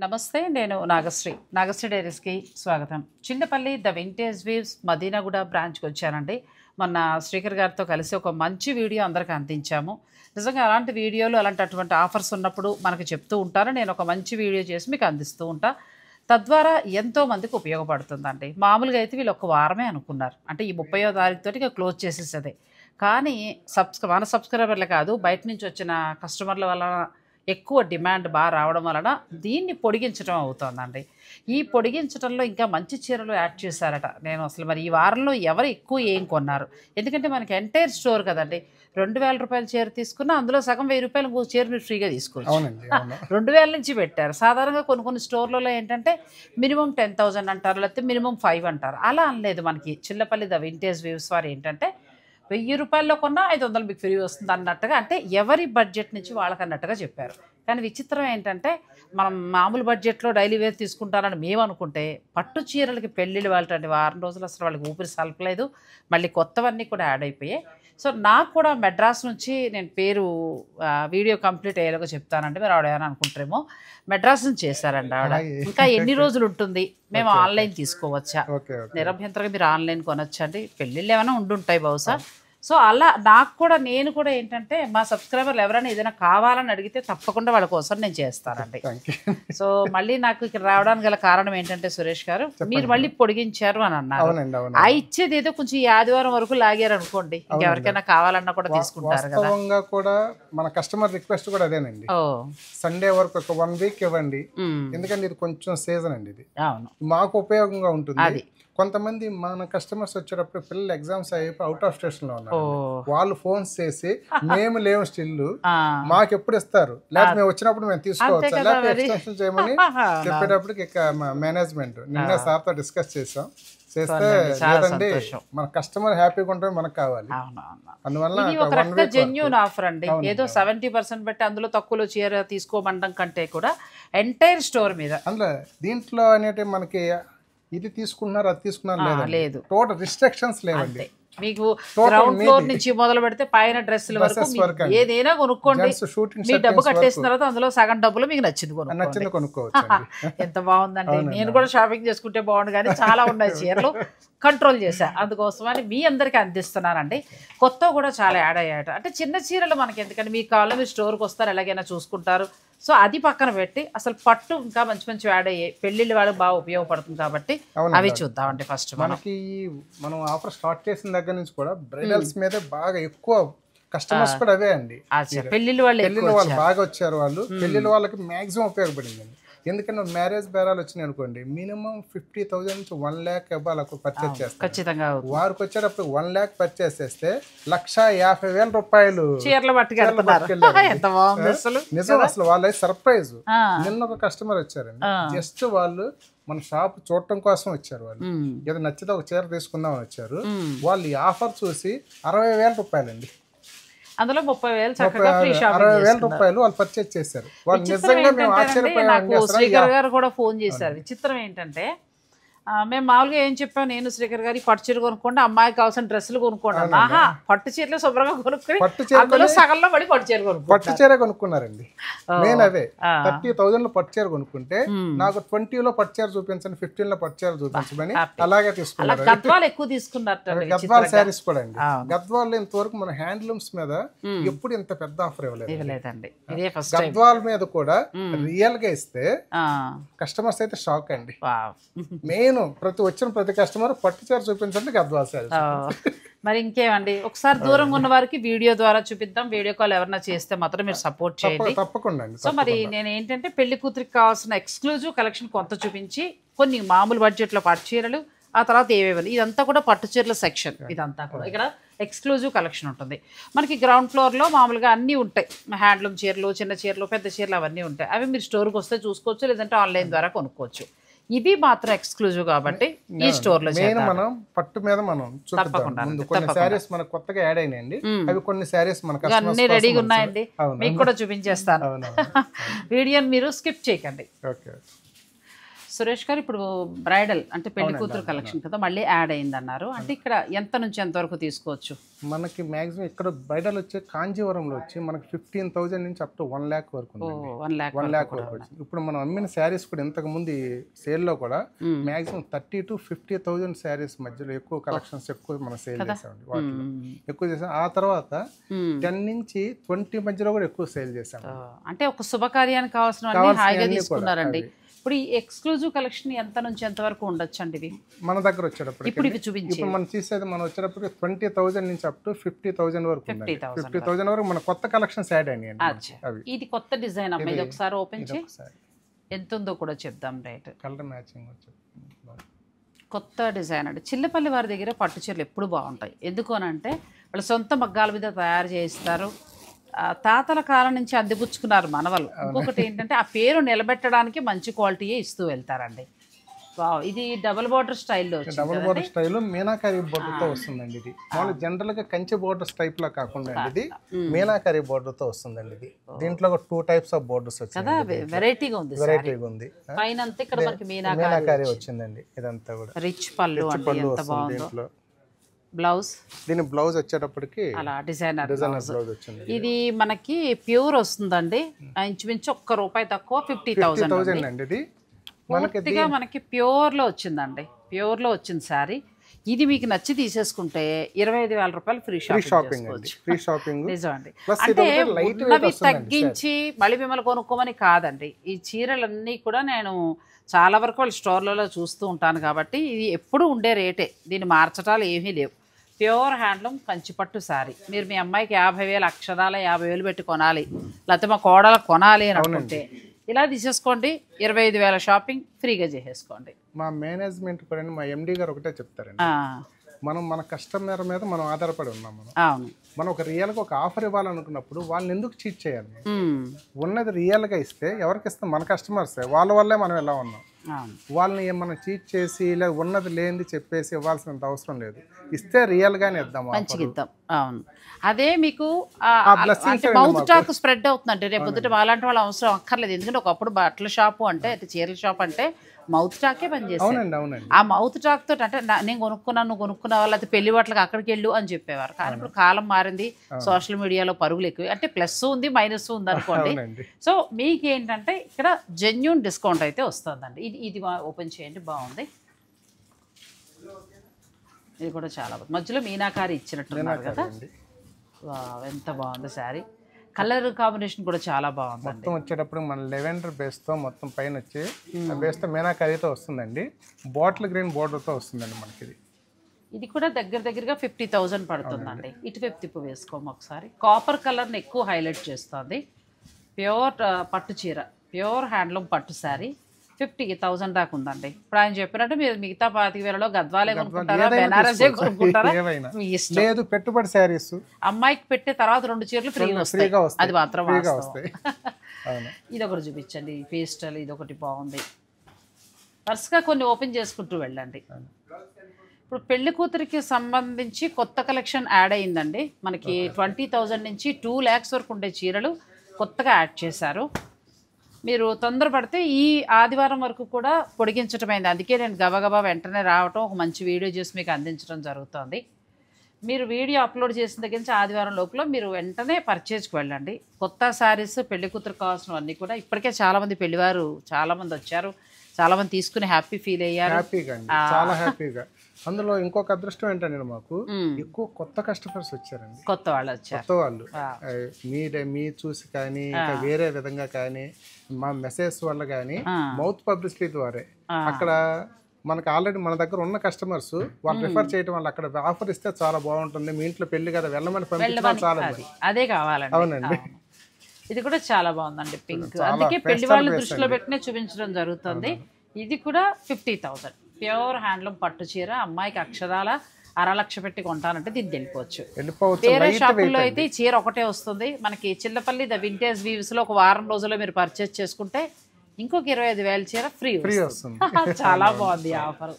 నమస్తే నేను నాగశ్రీ డైరీస్కి స్వాగతం. Chillapalli the vintage weaves Madinaguda బ్రాంచ్కి వచ్చానండి. మొన్న శ్రీకర్ గారితో కలిసి ఒక మంచి వీడియో అందరికీ అందించాము. నిజంగా అలాంటి వీడియోలు అలాంటి ఆఫర్స్ ఉన్నప్పుడు మనకు చెప్తూ ఉంటారు. నేను ఒక మంచి వీడియో చేసి మీకు అందిస్తూ ఉంటా. తద్వారా ఎంతోమందికి ఉపయోగపడుతుందండి. మామూలుగా అయితే వీళ్ళు ఒక వారమే అనుకున్నారు, అంటే ఈ 30వ తారీఖుతోటి ఇక క్లోజ్ చేసేసేదే. కానీ మన సబ్స్క్రైబర్లే కాదు, బయట నుంచి వచ్చిన కస్టమర్ల వల్ల ఎక్కువ డిమాండ్ బాగా రావడం వలన దీన్ని పొడిగించడం అవుతుందండి. ఈ పొడిగించడంలో ఇంకా మంచి చీరలు యాడ్ చేశారట. నేను అసలు మరి ఈ వారంలో ఎవరు ఎక్కువ ఏం కొన్నారు, ఎందుకంటే మనకి ఎంటైర్ స్టోర్ కదండి. 2000 రూపాయల చీర తీసుకున్నా అందులో సగం 1000 రూపాయలు చీర మీరు ఫ్రీగా తీసుకోవచ్చు. 2000 నుంచి పెట్టారు. సాధారణంగా కొన్ని స్టోర్లలో ఏంటంటే మినిమం 10,000 అంటారు, లేకపోతే మినిమం 5 అంటారు. అలా అనలేదు మనకి చిల్లపల్లి ద వింటేజ్ వీవ్స్ వారు. ఏంటంటే 1000 రూపాయల్లో కొన్నా 500 మీకు ఫ్రీ వస్తుంది అన్నట్టుగా, అంటే ఎవరి బడ్జెట్ నుంచి వాళ్ళకి అన్నట్టుగా చెప్పారు. కానీ విచిత్రం ఏంటంటే, మనం మామూలు బడ్జెట్లో డైలీ వేర్ తీసుకుంటారని మేము అనుకుంటే, పట్టు చీరలకి పెళ్ళిళ్ళు వాళ్ళంటే వారం రోజులు అసలు వాళ్ళకి ఊపిరి సలపలేదు. మళ్ళీ కొత్తవన్నీ కూడా యాడ్ అయిపోయాయి. సో నాకు కూడా మెడ్రాస్ నుంచి, నేను పేరు వీడియో కంప్లీట్ అయ్యేలాగా చెప్తానంటే మీరు ఆవిడ ఏమైనా అనుకుంటారేమో, మెడ్రాస్ నుంచి చేశారండి ఆవిడ. ఇంకా ఎన్ని రోజులు ఉంటుంది, మేము ఆన్లైన్ తీసుకోవచ్చా, నిరభ్యంతరంగా మీరు ఆన్లైన్ కొనొచ్చండి, పెళ్ళిళ్ళు ఏమైనా ఉండుంటాయి బహుశా. సో అలా నేను కూడా ఏంటంటే, మా సబ్స్క్రైబర్లు ఎవరైనా ఏదైనా కావాలని అడిగితే తప్పకుండా వాళ్ళ కోసం నేను చేస్తానండి. సో మళ్ళీ నాకు ఇక్కడ రావడానికి గల కారణం ఏంటంటే, సురేష్ గారు మీరు మళ్ళీ పొడిగించారు అని అన్నారు. ఆ ఇచ్చేది ఏదో కొంచెం ఈ ఆదివారం వరకు లాగారు అనుకోండి, ఇంకెవరికైనా కావాలన్నా కూడా తీసుకుంటారు కదా. కూడా మన కస్టమర్ రిక్వెస్ట్ కూడా అదేనండి, సండే వరకు ఒక 1 వీక్ ఇవ్వండి, ఎందుకంటే ఇది కొంచెం సీజన్ అండి, ఇది మాకు ఉపయోగంగా ఉంటుంది. కొంతమంది మన కస్టమర్స్ వచ్చేటప్పుడు పిల్లలు ఎగ్జామ్స్ అయిపోయి అవుట్ ఆఫ్ స్టేషన్ లో ఉన్నారు, వాళ్ళు ఫోన్స్ చేసి మేము లేవు స్టిల్, మాకు ఎప్పుడు ఇస్తారు, లేకపోతే మేము వచ్చినప్పుడు మేము తీసుకోవచ్చు, లేకపోతే ఎక్స్టెన్షన్ చేయమని చెప్పేటప్పటికి ఇక మేనేజ్మెంట్ నిన్న సార్తో డిస్కస్ చేస్తే లేదండి మన కస్టమర్ హ్యాపీగా ఉంటే మనకు కావాలి. అందువల్ల జెన్యూన్ ఆఫర్ అండి. ఏదో 70% పెట్టి అందులో తక్కువలో చీర తీసుకోమండం కంటే కూడా ఎంటైర్ స్టోర్ మీద, అందులో దీంట్లో అనేటి మనకి ఇది తీసుకున్నారు అది తీసుకున్నారు లేదు, టోటల్ రిస్ట్రిక్షన్స్ లేవండి. మీకు గ్రౌండ్ ఫ్లోర్ నుంచి మొదలు పెడితే పైన డ్రెస్సుల వరకు ఏదైనా కొనుక్కోండి. మీ డబ్బు కట్టేసిన తర్వాత అందులో సగం డబ్బులు మీకు నచ్చింది కొనుక్కోవచ్చు. ఎంత బాగుందండి. నేను కూడా షాపింగ్ చేసుకుంటే బాగుండు, కానీ చాలా ఉన్నాయి చీరలు, కంట్రోల్ చేశా. అందుకోసమని మీ అందరికీ అందిస్తున్నానండి. కొత్త కూడా చాలా యాడ్ అయ్యాట. అంటే చిన్న చీరలు మనకి ఎందుకంటే, మీకు కావాలో మీరు స్టోర్కి వస్తారు, ఎలాగైనా చూసుకుంటారు. సో అది పక్కన పెట్టి అసలు పట్టు ఇంకా మంచి యాడ్ అయ్యాయి, పెళ్ళిళ్ళు వాళ్ళకి బాగా ఉపయోగపడుతుంది కాబట్టి అవి చూద్దామండి. ఫస్ట్ మనం ఆఫర్ స్టార్ట్ చేసిన దగ్గర నుంచి కూడా బ్రైడల్స్ మీద బాగా ఎక్కువ కస్టమర్స్ కూడా అవే అండి. పెళ్ళిళ్ళు వాళ్ళు బాగా వచ్చారు. వాళ్ళు పెళ్ళిళ్ళ వాళ్ళకి మాక్సిమం ఉపయోగపడిందండి. ఎందుకంటే మ్యారేజ్ బేరాలు వచ్చినాయి అనుకోండి, మినిమం 50,000 నుంచి 1 lakh ఇవ్వాలి పర్చేస్ చేస్తారు ఖచ్చితంగా. వారికి వచ్చేటప్పుడు 1 lakh పర్చేస్ చేస్తే 1,50,000 రూపాయలు చీరలు నిజం. అసలు వాళ్ళ సర్ప్రైజ్. నిన్న ఒక కస్టమర్ వచ్చారండి, జస్ట్ వాళ్ళు మన షాప్ చూడటం కోసం వచ్చారు. వాళ్ళు ఏదో నచ్చితే ఒక చీర తీసుకుందామని వచ్చారు. వాళ్ళు ఈ ఆఫర్ చూసి 60,000 రూపాయలండి, అందులో 30,000 రూపాయలు వాళ్ళు పర్చేజ్ చేశారు. వాళ్ళు నిజంగా మేము ఆశ్చర్యపోయాము. శ్రీకర్ గారు కూడా ఫోన్ చేశారు. విచిత్రం ఏంటంటే, మేము మామూలుగా ఏం చెప్పాం, నేను శ్రీకర్ గారి పట్టు చీర కొనుక్కోండి, అమ్మాయికి కావాల్సిన డ్రెస్సులు కొనుక్కోండి. ఆహా, పట్టు చీరలు శుభ్రంగా కొనుక్కుని అందులో సగంలో పడి పట్టు చీర కొనుక్కున్నారండి. నేను అదే 30,000 లో పట్టు చీర కొనుక్కుంటే నాకు 20 లో పట్టు చీర చూపించండి, 15 లో పట్టు చీర చూపించమని అలాగే తీసుకున్నారు. గద్వాలు ఎక్కువ తీసుకున్నారు. గద్వాల్ శారీస్ కూడా అండి. గద్వాల్ ఇంతవరకు మన హ్యాండ్లూమ్స్ మీద ఎప్పుడు ఇంత పెద్ద ఆఫర్ ఇవ్వలేదండి. గద్వాల్ మీద కూడా రియల్ గా ఇస్తే కస్టమర్స్ అయితే షాక్ అండి. మెయిన్ ప్రతి కస్టమర్ పట్టు చీర చూపించండి, గద్వాల్ శారీస్. మరి ఇంకేమండి, ఒకసారి దూరంగా ఉన్న వారికి వీడియో ద్వారా చూపిద్దాం. వీడియో కాల్ ఎవరన్నా చేస్తే మాత్రం మీరు సపోర్ట్ చేయండి తప్పకుండా. సో మరి నేను ఏంటంటే, పెళ్లి కూతురికి కావాల్సిన ఎక్స్క్లూజివ్ కలెక్షన్ కొంత చూపించి, కొన్ని మామూలు బడ్జెట్లో పట్టు చీరలు, ఆ తర్వాత ఏవేవి, ఇదంతా కూడా పట్టు చీరల సెక్షన్. ఇదంతా కూడా ఇక్కడ ఎక్స్క్లూజివ్ కలెక్షన్ ఉంటుంది. మనకి గ్రౌండ్ ఫ్లోర్లో మామూలుగా అన్నీ ఉంటాయి, హ్యాండ్లూమ్ చీరలు, చిన్న చీరలు, పెద్ద చీరలు అవన్నీ ఉంటాయి. అవి మీరు స్టోర్కి వస్తే చూసుకోవచ్చు, లేదంటే ఆన్లైన్ ద్వారా కొనుక్కోవచ్చు. ఇవి మాత్రం ఎక్స్క్లూజివ్ కాబట్టి ఈ స్టోర్ లో మనం పట్టు మీద మనం కొన్ని సారీస్ మనకు కొత్తగా యాడ్ అయినాయండి. అవి కొన్ని సారీస్ మనకు అన్ని రెడీగా ఉన్నాయండి, మీకు కూడా చూపించేస్తాను. వీడియోని మీరు స్కిప్ చేయకండి. సురేష్ గారు ఇప్పుడు బ్రైడల్ అంటే పెళ్లి కూతురు కలెక్షన్ కదా మళ్ళీ యాడ్ అయింది అన్నారు. అంటే ఇక్కడ ఎంత నుంచి ఎంత వరకు తీసుకోవచ్చు? మనకి మాక్సిమం ఇక్కడ బ్రైడల్ వచ్చే కాంజీవరంలో వచ్చి మనకి 15,000 నుంచి అప్ టు 1 lakh వరకు ఉంది. 1 lakh వరకు వచ్చింది. ఇప్పుడు మనం అమ్మిన శారీస్ కూడా ఇంతకు ముందు సేల్లో కూడా మాక్సిమం 30,000 to 50,000 శారీస్ మధ్యలో ఎక్కువ కలెక్షన్స్ ఎక్కువ మనం సేల్ చేసామండి. వాటిలో ఎక్కువ చేసాం. ఆ తర్వాత 10 నుంచి 20 మధ్యలో కూడా ఎక్కువ సేల్ చేసాం. అంటే ఒక శుభకార్యానికి కావాల్సిన హాయిగా తీసుకున్నారండి. ఇప్పుడు ఈ ఎక్స్క్లూజివ్ కలెక్షన్ ఎంత నుంచి ఎంత వరకు ఉండొచ్చు అండి? ఇవి మన దగ్గర వచ్చేటప్పుడు ఇప్పుడు ఇవి చూపించి ఇప్పుడు మనం చూసేది మనం వచ్చేటప్పుడు 20,000 నుంచి అప్ టు 50,000 వరకు 50,000 వరకు మన కొత్త కలెక్షన్స్ యాడ్ అయినాయి. అవి ఇది కొత్త డిజైన్ అమ్మా, ఇది ఒకసారి ఓపెన్ చేయి, ఎంత ఉందో కూడా చెప్దాం. రైట్, కలర్ మ్యాచింగ్ వచ్చి కొత్త డిజైన్ అండి. చిల్లపల్లి వారి దగ్గర పట్టు చీరలు ఎప్పుడు బాగుంటాయి. ఎందుకు అని అంటే వాళ్ళు సొంత మగ్గాల మీద తయారు చేయిస్తారు. తాతల కాలం నుంచి అందిపుచ్చుకున్నారు మనవలు. ఇంకొకటి ఏంటంటే ఆ పేరు నిలబెట్టడానికి మంచి క్వాలిటీయే ఇస్తూ వెళ్తారండి. ఇది డబుల్ బోర్డర్ స్టైల్లో double border style meenakari border తో వస్తుందండి. ఇది మామూలు జనరల్ గా కంచి బోర్డర్స్ టైప్ లా కాకుండా ఇది మీనాకారి బోర్డర్ తో వస్తుందండి. ఇది దీంట్లో 2 types ఆఫ్ బోర్డర్స్ వచ్చాయి. వెరైటీగా ఉంది. పైన అంతా ఇక్కడ మనకి మీనాకారి వచ్చిందండి. ఇదంతా కూడా రిచ్ పళ్ళు అంటే ఎంత బాగుందో. బ్లౌజ్, దీని బ్లౌజ్ వచ్చేటప్పటికి అలా డిజైనర్ బ్లౌజ్ వచ్చింది. ఇది మనకి ప్యూర్ వస్తుందండి. ఇంచుమించు ₹1 తక్కువ 50,000 అండి. ఇది పూర్తిగా మనకి ప్యూర్లో వచ్చిందండి. ప్యూర్లో వచ్చింది శారీ. ఇది మీకు నచ్చి తీసేసుకుంటే ₹25,000 ఫ్రీ షాపింగ్. ఫ్రీ షాపింగ్ నిజం అండి. అంటే ఉన్నవి తగ్గించి మళ్ళీ మిమ్మల్ని కొనుక్కోమని కాదండి. ఈ చీరలన్నీ కూడా నేను చాలా వరకు వాళ్ళ స్టోర్లలో చూస్తూ ఉంటాను కాబట్టి ఇది ఎప్పుడు ఉండే రేటే, దీన్ని మార్చటాలు ఏమీ లేవు. ప్యూర్ హ్యాండ్లూమ్ కంచిపట్టు శారీ. మీరు మీ అమ్మాయికి 50,000 అక్షరాల 50,000 పెట్టి కొనాలి, లేకపోతే మా కోడలు కొనాలి అని అనుకుంటే ఇలా తీసేసుకోండి. 25,000 షాపింగ్ ఫ్రీగా చేసేసుకోండి. మా మేనేజ్మెంట్ కూడా మా ఎండి గారు ఒకటే చెప్తారండి, మనం మన కస్టమర్ మీద మనం ఆధారపడి ఉన్నాం. మనం ఒక రియల్గా ఒక ఆఫర్ ఇవ్వాలనుకున్నప్పుడు వాళ్ళని ఎందుకు చీట్ చేయాలి? ఉన్నది రియల్గా ఇస్తే ఎవరికి ఇస్తాం? మన కస్టమర్స్. వాళ్ళ వల్లే మనం ఎలా ఉన్నాం. వాళ్ళని మనం చీట్ చేసి ఇలా ఉన్నది లేనిది చెప్పేసి ఇవ్వాల్సినంత అవసరం లేదు. ఇస్తే రియల్గానే ఇద్దాం, మంచిగా ఇద్దాం. అవును, అదే మీకు మౌత్ టాక్ స్ప్రెడ్ అవుతుందంటే రేపు పొద్దుట అలాంటి వాళ్ళు అవసరం అక్కర్లేదు. ఎందుకంటే ఒకప్పుడు బట్టల షాపు అంటే చీరల షాప్ అంటే మౌత్ టాకే పనిచేస్తుంది. ఆ మౌత్ టాక్ తోటి అంటే నేను కొనుక్కున్నాను, నువ్వు కొనుక్కున్నావా, లేకపోతే పెళ్లి బట్టలకు అక్కడికి వెళ్ళు అని చెప్పేవారు. కానీ ఇప్పుడు కాలం మారింది, సోషల్ మీడియాలో పరుగులు ఎక్కువ. అంటే ప్లస్ ఉంది మైనస్ ఉంది అనుకోండి. సో మీకు ఏంటంటే ఇక్కడ జెన్యూన్ డిస్కౌంట్ అయితే వస్తుందండి. ఇది ఓపెన్ చేయండి, బాగుంది. ఇది కూడా చాలా బాగుంది. మధ్యలో మీనాకారి ఇచ్చినట్టున్నారు కదా. ఎంత బాగుంది శారీ. కలర్ కాంబినేషన్ కూడా చాలా బాగుంది. మొత్తం వచ్చేటప్పుడు మన లెవెండర్ బేస్తో మొత్తం పైన వచ్చి బేస్తో మీనాకారితో వస్తుందండి. బాటిల్ గ్రీన్ బోర్డర్తో వస్తుందండి మనకి. ఇది కూడా దగ్గరగా 50,000 పడుతుందండి. ఇటువైపు తిప్పు వేసుకోము ఒకసారి. కాపర్ కలర్ని ఎక్కువ హైలైట్ చేస్తుంది. ప్యూర్ పట్టు చీర, ప్యూర్ హ్యాండ్లూమ్ పట్టు శారీ 50,000 దాకా ఉందండి. ఇప్పుడు ఆయన చెప్పినట్టు మీరు మిగతా 25,000లో గద్వాలే కొనుక్కుంటారా, బెనారసే కొనుక్కుంటారా, మీ ఇష్టం. లేదు పెట్టుబడి శారీస్ అమ్మాయికి పెట్టే తర్వాత 2 చీరలు ఫ్రీగా వస్తాయి. అది మాత్రం ఇది ఒకటి చూపించండి. పేస్టల్ ఇది ఒకటి బాగుంది. వరుసగా కొన్ని ఓపెన్ చేసుకుంటూ వెళ్ళండి. ఇప్పుడు పెళ్లి కూతురికి సంబంధించి కొత్త కలెక్షన్ యాడ్ అయిందండి. మనకి 20,000 నుంచి 2 lakhs వరకు ఉండే చీరలు కొత్తగా యాడ్ చేశారు. మీరు తొందరపడితే ఈ ఆదివారం వరకు కూడా పొడిగించటమైంది. అందుకే నేను గబగబా వెంటనే రావటం, ఒక మంచి వీడియో చేసి మీకు అందించడం జరుగుతుంది. మీరు వీడియో అప్లోడ్ చేసిన దగ్గర నుంచి ఆదివారం లోపల మీరు వెంటనే పర్చేజ్కి వెళ్ళండి. కొత్త శారీస్, పెళ్లి కూతురు కావాల్సినవన్నీ కూడా ఇప్పటికే చాలామంది పెళ్లివారు చాలామంది వచ్చారు, చాలామంది తీసుకుని హ్యాపీ ఫీల్ అయ్యారు. చాలా హ్యాపీగా. అందులో ఇంకొక అదృష్టం ఏంటంటే మాకు ఎక్కువ కొత్త కస్టమర్స్ వచ్చారండి. కొత్త వాళ్ళు వచ్చారు. కొత్త వాళ్ళు మీ చూసి కానీ ఇంకా వేరే విధంగా కానీ మా మెసేజ్ వల్ల కానీ మౌత్ పబ్లిసిటీ ద్వారా అక్కడ మనకు ఆల్రెడీ మన దగ్గర ఉన్న కస్టమర్స్ వాళ్ళు రిఫర్ చేయడం వల్ల అక్కడ ఆఫర్ ఇస్తే చాలా బాగుంటుంది, మీ ఇంట్లో పెళ్లి కదా వెళ్ళమని పంపించడం చాలా అదే కావాలండి. అవునండి, ఇది కూడా చాలా బాగుందండి పింక్. అందుకే పెళ్లి వాళ్ళని దృష్టిలో పెట్టినే చూపించడం జరుగుతుంది. ఇది కూడా 50,000 ప్యూర్ హ్యాండ్లూమ్ పట్టు చీర. అమ్మాయికి అక్షరాల 1,00,000 పెట్టి కొంటానంటే దీన్ని వెళ్ళిపోవచ్చు. వేరే షాపుల్లో అయితే ఈ చీర ఒకటే వస్తుంది. మనకి చిల్లపల్లి ద వింటేజ్ వీవ్స్ లో ఒక వారం రోజుల్లో మీరు పర్చేజ్ చేసుకుంటే ఇంకొక 25,000 చీర ఫ్రీ వస్తుంది. చాలా బాగుంది ఆఫర్.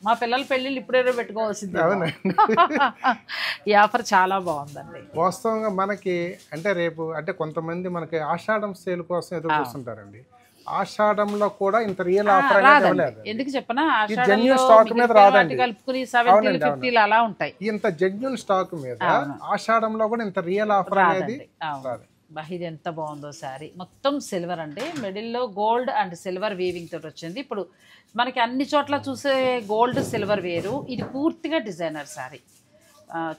మా పిల్లల పెళ్ళిళ్ళు ఇప్పుడైనా పెట్టుకోవాల్సింది. ఈ ఆఫర్ చాలా బాగుందండి. వాస్తవంగా మనకి అంటే రేపు అంటే కొంతమంది మనకి ఆషాఢం సేల్ కోసం ఎదురు చూస్తుంటారండి. ఆషాఢంలో కూడా ఇంత రియల్ ఆఫర్ అనేది రాదండి. ఇవ్వలేదు. ఎందుకు చెప్పనా, జెన్యూన్ స్టాక్ మీద రాదండి. కలుపుకుని 70 50 అలా ఉంటాయి. ఇంత జెన్యూన్ స్టాక్ మీద ఆషాఢంలో కూడా ఇంత రియల్ ఆఫర్ అనేది రాదు. ఇది ఎంత బాగుందో శారీ, మొత్తం సిల్వర్ అండి, మిడిల్లో గోల్డ్ అండ్ సిల్వర్ వీవింగ్ తోటి వచ్చింది. ఇప్పుడు మనకి అన్ని చోట్ల చూసే గోల్డ్ సిల్వర్ వేరు, ఇది పూర్తిగా డిజైనర్ శారీ.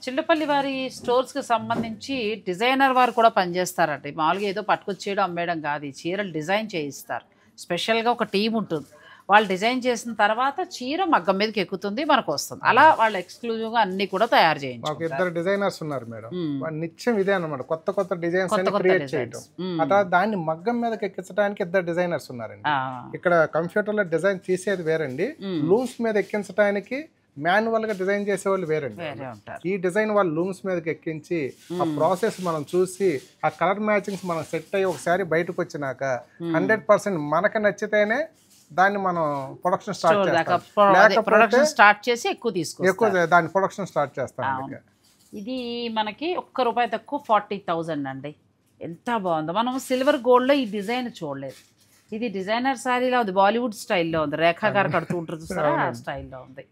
చిల్లపల్లి వారి స్టోర్స్కి సంబంధించి డిజైనర్ వారు కూడా పనిచేస్తారండి. మామూలుగా ఏదో పట్టుకొచ్చేయడం అమ్మేయడం కాదు, ఈ చీరలు డిజైన్ చేయిస్తారు. స్పెషల్గా ఒక టీం ఉంటుంది, వాళ్ళు డిజైన్ చేసిన తర్వాత చీర మగ్గం మీదకి ఎక్కుతుంది, మనకు వస్తుంది. అలా వాళ్ళు ఎక్స్క్లూజివ్గా అన్ని కూడా తయారు చేయించారు. ఇద్దరు డిజైనర్స్ ఉన్నారు మేడం, నిత్యం ఇదే అనమాట, కొత్త కొత్త డిజైన్స్ క్రియేట్ చేయడం. అట్లా దాన్ని మగ్గం మీదకి ఎక్కించడానికి ఇద్దరు డిజైనర్స్ ఉన్నారండి. ఇక్కడ కంప్యూటర్ లో డిజైన్ తీసేది వేరండి, లూమ్స్ మీద ఎక్కించడానికి మాన్యువల్ గా డిజైన్ చేసే వాళ్ళు వేరండి. ఈ డిజైన్ వాళ్ళు లూమ్స్ మీదకి ఎక్కించి ఆ ప్రాసెస్ మనం చూసి ఆ కలర్ మ్యాచింగ్స్ మనం సెట్ అయ్యి ఒకసారి బయటకు వచ్చినాక 100% మనకు నచ్చితేనే దాన్ని మనం ప్రొడక్షన్ స్టార్ట్ చేసి ఎక్కువ దాని ప్రొడక్షన్ స్టార్ట్ చేస్తాం. ఇది మనకి ₹1 తక్కువ 40,000 అండి. ఎంత బాగుందో, మనం సిల్వర్ గోల్డ్లో ఈ డిజైన్ చూడలేదు. ఇది డిజైనర్ శారీలో ఉంది, బాలీవుడ్ స్టైల్లో ఉంది, రేఖా గారు కడుతూ ఉంటారు చూసారా, ఆ స్టైల్లో ఉంది.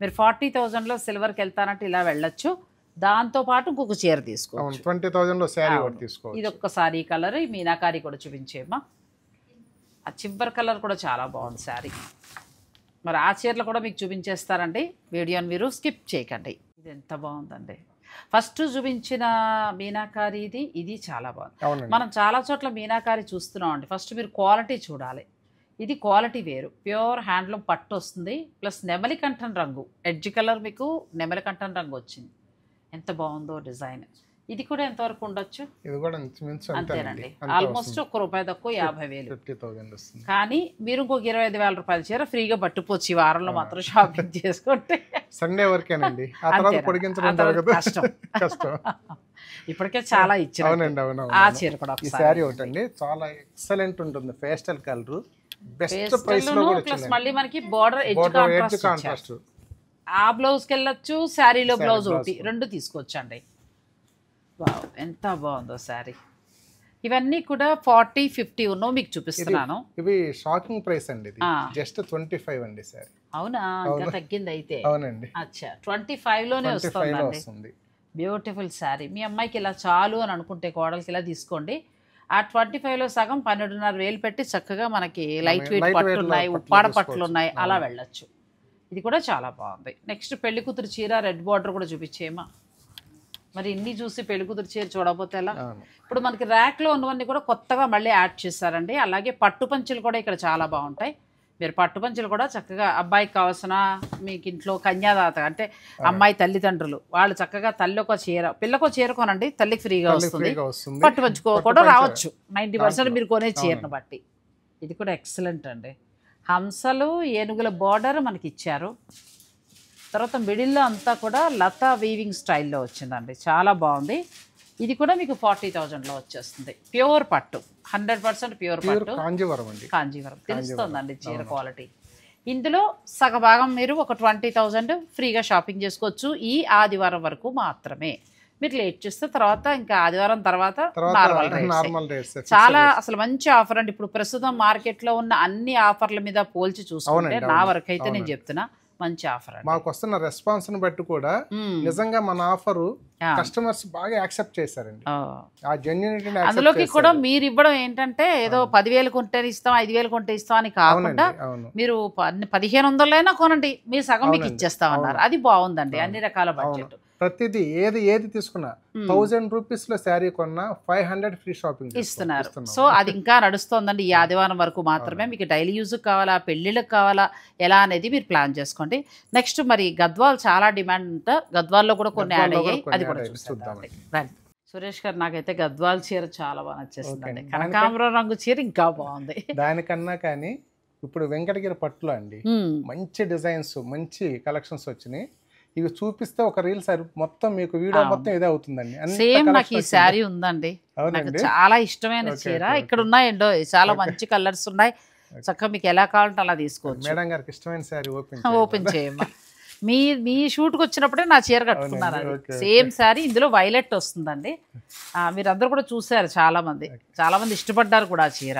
మీరు 40,000లో సిల్వర్కి వెళ్తానంటే ఇలా వెళ్ళొచ్చు, దాంతోపాటు ఇంకొక చీర తీసుకోవచ్చు. 20,000లో శారీ తీసుకోవచ్చు. ఇది ఒక్క సారీ కలర్, ఈ మీనాకారి కూడా చూపించేమ్మా, ఆ చివరి కలర్ కూడా చాలా బాగుంది శారీ. మరి ఆ చీరలు కూడా మీకు చూపించేస్తారండి, వీడియోని మీరు స్కిప్ చేయకండి. ఇది ఎంత బాగుందండి, ఫస్ట్ చూపించిన మీనాకారి ఇది చాలా బాగుంది. మనం చాలా చోట్ల మీనాకారి చూస్తున్నాం అండి, ఫస్ట్ మీరు క్వాలిటీ చూడాలి. ఇది క్వాలిటీ వేరు, ప్యూర్ హ్యాండ్లూమ్ పట్టు వస్తుంది, ప్లస్ నెమలి కంఠన్ రంగు, ఎడ్జ్ కలర్ మీకు నెమలి కంఠన్ రంగు వచ్చింది. ఎంత బాగుందో డిజైన్. ఇది కూడా ఎంతవరకు ఉండొచ్చు? ఇది కూడా అంతేనండి, ఆల్మోస్ట్ ₹1 తక్కువ 50,000. కానీ మీరు ఇంకొక ₹25,000 చీర ఫ్రీగా పట్టుకోవచ్చు ఈ వారంలో మాత్రం షాపింగ్ చేసుకుంటే. సండే వరకేనండి, కష్టం. ఇప్పటికే చాలా ఇచ్చారు. ఆ చీర కూడా ఈ శారీ ఒకటండి, చాలా ఎక్సలెంట్ ఉంటుంది, పేస్టల్ కలర్, బెస్ట్ ప్రైస్ లో కూడా ప్లస్ మళ్ళీ మనకి బోర్డర్ ఎడ్జ్ కాంట్రాస్ట్. ఆ బ్లౌజ్ కి వెళ్ళొచ్చు, శారీలో బ్లౌజ్ ఒకటి, రెండు తీసుకోవచ్చు అండి. వావ్, ఎంత బాగుందో శారీ. ఇవన్నీ కూడా 40, 50 ఉన్నో మీకు చూపిస్తున్నాను. ఇవి షాకింగ్ ప్రైస్ అండి, ఇది జస్ట్ 25 అండి శారీ. అవునా, ఇంకా తగ్గింది అయితే. అవునండి, అచ్చా 25 లోనే వస్తుంది. బ్యూటిఫుల్ శారీ. మీ అమ్మాయికి ఇలా చాలు అని అనుకుంటే కోడలికి ఇలా తీసుకోండి. ఆ 25లో సగం 12,500 పెట్టి చక్కగా మనకి లైట్ వెయిట్ పట్లు ఉన్నాయి, ఉప్పాడ పట్లు ఉన్నాయి, అలా వెళ్ళొచ్చు. ఇది కూడా చాలా బాగుంది. నెక్స్ట్ పెళ్లి కూతురు చీర రెడ్ బార్డర్ కూడా చూపించేమా. మరి ఇన్ని చూసి పెళ్లి కూతురు చీర చూడకపోతే ఎలా? ఇప్పుడు మనకి ర్యాక్లో ఉన్నవన్నీ కూడా కొత్తగా మళ్ళీ యాడ్ చేశారండి. అలాగే పట్టు పంచులు కూడా ఇక్కడ చాలా బాగుంటాయి. మీరు పట్టు పంచులు కూడా చక్కగా అబ్బాయికి కావాల్సిన, మీకు ఇంట్లో కన్యాదాత అంటే అమ్మాయి తల్లిదండ్రులు వాళ్ళు చక్కగా తల్లి ఒక చీర, పిల్లకు చీర కొనండి, తల్లికి ఫ్రీగా వస్తుంది. పట్టు పంచుకో కూడా రావచ్చు 90% మీరు కొనే చీరను బట్టి. ఇది కూడా ఎక్సలెంట్ అండి. హంసలు ఏనుగుల బార్డర్ మనకి ఇచ్చారు. తర్వాత మిడిల్లో అంతా కూడా లతా వీవింగ్ స్టైల్లో వచ్చిందండి, చాలా బాగుంది. ఇది కూడా మీకు 40,000లో వచ్చేస్తుంది. ప్యూర్ పట్టు, 100% ప్యూర్ పట్టు, కాంజీవరం తెలుస్తుందండి చీర క్వాలిటీ. ఇందులో సగభాగం మీరు ఒక 20,000 ఫ్రీగా షాపింగ్ చేసుకోవచ్చు. ఈ ఆదివారం వరకు మాత్రమే. మీరు లేట్ చేస్తే తర్వాత ఇంకా ఆదివారం తర్వాత నార్మల్ రేట్స్. చాలా అసలు మంచి ఆఫర్ అండి. ఇప్పుడు ప్రస్తుతం మార్కెట్లో ఉన్న అన్ని ఆఫర్ల మీద పోల్చి చూసుకుంటే నా వరకు అయితే నేను చెప్తున్నా మంచి ఆఫర్. మాకు వస్తున్న రెస్పాన్స్ ని బట్టి కూడా నిజంగా మన ఆఫర్ కస్టమర్స్ బాగా యాక్సెప్ట్ చేశారండి. ఆ జెన్యూనిటీ అందులోకి కూడా మీరు ఇవ్వడం ఏంటంటే ఏదో 10,000 కొంటే ఇస్తాం, 5,000 కొంటే ఇస్తాం అని కాకుండా మీరు 1,500 కొనండి, మీరు సగం మీకు ఇచ్చేస్తాం అన్నారు. అది బాగుందండి. అన్ని రకాల బడ్జెట్, ప్రతిదీ ఏది తీసుకున్నా 1,000 రూపీస్ లో శారీ కొన్నా 500 ఫ్రీ షాపింగ్ ఇస్తున్నారు. సో అది ఇంకా నడుస్తోందండి. ఈ ఆదివారం వరకు మాత్రమే. మీకు డైలీ యూజ్ కావాలా, పెళ్లిళ్ళకి కావాలా, ఎలా అనేది మీరు ప్లాన్ చేసుకోండి. నెక్స్ట్ మరి గద్వాల్ చాలా డిమాండ్ ఉంటా, గద్వాల్లో కూడా కొన్ని యాడ్ అయ్యాయి, అది కూడా చూద్దామండి. సురేష్ గారు, నాకైతే గద్వాల్ చీర చాలా బాగా నచ్చేసిందండి. కనకాంబరం రంగు చీర ఇంకా బాగుంది. దానికన్నా కానీ ఇప్పుడు వెంకటగిరి పట్టులో అండి మంచి డిజైన్స్, మంచి కలెక్షన్స్ వచ్చినాయి. ఇవి చూపిస్తే ఒక రీల్ సార్ మొత్తం మీకు వీడియో మొత్తం ఇదే అవుతుందండి. సేమ్ నాకు ఈ శారీ ఉందండి, నాకు చాలా ఇష్టమైన చీర. ఇక్కడ ఉన్నాయండో చాలా మంచి కలర్స్ ఉన్నాయి, చక్కగా మీకు ఎలా కావాలంటే అలా తీసుకోవచ్చు. మేడం గారికి ఇష్టమైన శారీ ఓపెన్ చేయమ్మా. మీ షూట్కి వచ్చినప్పుడే నా చీర కట్టుకున్నారు, సేమ్ శారీ. ఇందులో వైలెట్ వస్తుందండి. మీరందరూ కూడా చూసారు, చాలా మంది ఇష్టపడ్డారు కూడా ఆ చీర.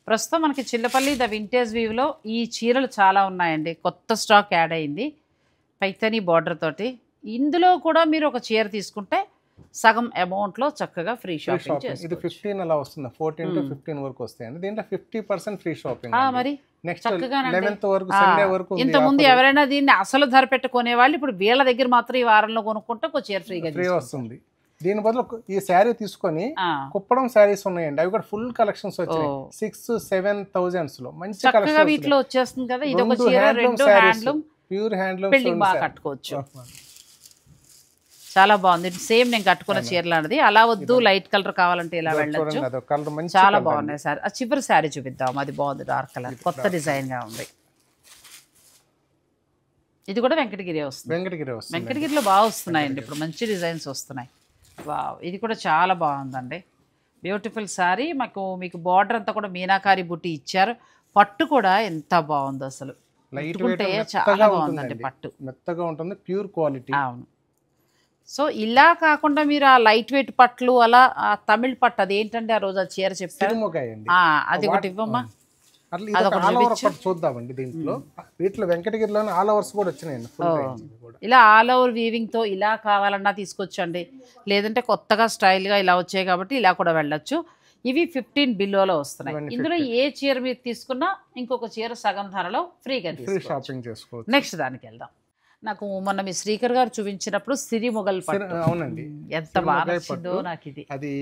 ప్రస్తుతం మనకి చిల్లపల్లి ద వింటేజ్ వీవ్లో ఈ చీరలు చాలా ఉన్నాయండి. కొత్త స్టాక్ యాడ్ అయింది పైతని బార్డర్ తోటి. ఇందులో కూడా మీరు ఒక చీర తీసుకుంటే సగం అమౌంట్లో చక్కగా ఫ్రీ షాపింగ్ ఇది 15 అలా వస్తుంది, 14 to 15 వరకు వస్తాయండి. దీంట్లో 50% ఫ్రీ షాపింగ్. మరి నెక్స్ట్ 11th వరకు సండే వరకు. ఇంతకుముందు ఎవరైనా దీన్ని అసలు ధర పెట్టుకునే వాళ్ళు ఇప్పుడు వీళ్ళ దగ్గర మాత్రం ఈ వారంలో కొనుక్కుంటే ఒక చీర ఫ్రీ వస్తుంది. దీని బదులు ఈ శారీ తీసుకొని కుప్పడం శారీస్ ఉన్నాయండి, అవి కూడా ఫుల్ కలెక్షన్స్ వచ్చాయి. 6-7 లో మంచి కలెక్షన్ వీటిలో వచ్చేస్తుంది కదా. ఇది ఒక చీర, రెండు హ్యాండ్లూమ్, ప్యూర్ హ్యాండ్లూమ్, పెళ్లికి బాగా కట్టుకోవచ్చు. చాలా బాగుంది. సేమ్ నేను కట్టుకున్న చీర లాంటిది. అలా వద్దు లైట్ కలర్ కావాలంటే ఇలా వెళ్ళొచ్చు. చాలా బాగున్నాయి సార్. ఆ చివరి శారీ చూపిద్దాం, అది బాగుంది, డార్క్ కలర్, కొత్త డిజైన్ గా ఉంది. ఇది కూడా వెంకటగిరి వస్తుంది. వెంకటగిరిలో బాగా వస్తున్నాయండి ఇప్పుడు, మంచి డిజైన్స్ వస్తున్నాయి. వావ్, ఇది కూడా చాలా బాగుందండి. బ్యూటిఫుల్ శారీ. మీకు బార్డర్ అంతా కూడా మీనాకారి బుట్టి ఇచ్చారు. పట్టు కూడా ఎంత బాగుంది అసలు, చాలా బాగుందండి. పట్టు మెత్తగా ఉంటుంది, ప్యూర్ క్వాలిటీ. అవును. సో ఇలా కాకుండా మీరు ఆ లైట్ వెయిట్ పట్లు, అలా ఆ తమిళ్ పట్టు, అది ఏంటంటే ఆ రోజు ఆ చీర చెప్పారు, అది ఒకటి ఇవ్వమ్మా. చూద్దామండి. దీంట్లో వీటిలో వెంకటగిరిలోనే ఆల్ ఓవర్స్ కూడా వచ్చినాయండి. ఇలా ఆల్ ఓవర్ వీవింగ్ తో ఇలా కావాలన్నా తీసుకొచ్చండి, లేదంటే కొత్తగా స్టైల్ గా ఇలా వచ్చాయి కాబట్టి ఇలా కూడా వెళ్ళొచ్చు. ఇవి 15 బిలోలో వస్తున్నాయి. ఇందులో ఏ చీర మీరు తీసుకున్నా ఇంకొక చీర సగం ధరలో ఫ్రీగా షాపింగ్ చేసుకోవచ్చు. నెక్స్ట్ దానికి వెళ్దాం. నాకు మొన్న మీ శ్రీకర్ గారు చూపించినప్పుడు సిరిమొగల్ పట్టు, అవునండి, ఎంత బాగా నచ్చిందో నాకు. ఇది అది